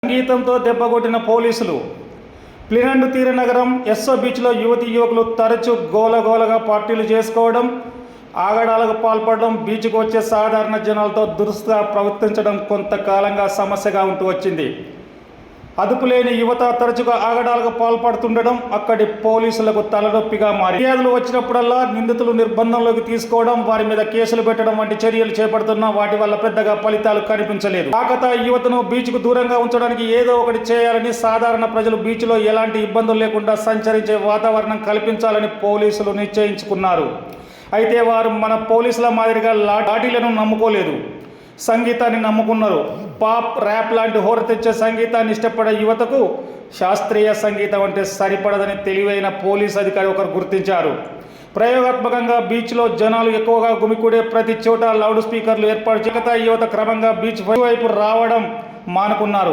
సంగీతంతో దెబ్బకొట్టిన పోలీసులు. ప్లినండు తీరనగరం ఎస్ఓ బీచ్లో యువతీ యువకులు తరచూ గోలగోలగా పార్టీలు చేసుకోవడం, ఆగడాలకు పాల్పడడం, బీచ్కు వచ్చే సాధారణ జనాలతో దురుసుగా ప్రవర్తించడం కొంతకాలంగా సమస్యగా ఉంటూ వచ్చింది. అదుపులేని యువత తరచుగా ఆగడాలకు పాల్పడుతుండడం అక్కడి పోలీసులకు తలనొప్పిగా మారి ఫిర్యాదులు వచ్చినప్పుడల్లా నిందితులు నిర్బంధంలోకి తీసుకోవడం, వారి మీద కేసులు పెట్టడం వంటి చర్యలు చేపడుతున్నా వాటి వల్ల పెద్దగా ఫలితాలు కనిపించలేదు. కాకతా యువతను బీచ్కు దూరంగా ఉంచడానికి ఏదో ఒకటి చేయాలని, సాధారణ ప్రజలు బీచ్లో ఎలాంటి ఇబ్బందులు లేకుండా సంచరించే వాతావరణం కల్పించాలని పోలీసులు నిశ్చయించుకున్నారు. అయితే వారు మన పోలీసుల మాదిరిగా లాఠీలను నమ్ముకోలేదు, సంగీతాన్ని నమ్ముకున్నారు. పాప్, ర్యాప్ లాంటి హోర తెచ్చే సంగీతాన్ని ఇష్టపడే యువతకు శాస్త్రీయ సంగీతం అంటే సరిపడదని తెలివైన పోలీస్ అధికారి ఒకరు గుర్తించారు. ప్రయోగాత్మకంగా బీచ్లో జనాలు ఎక్కువగా గుమికూడే ప్రతి చోట లౌడ్ స్పీకర్లు ఏర్పాటు చేయగా యువత క్రమంగా బీచ్ వైపు రావడం మానుకున్నారు.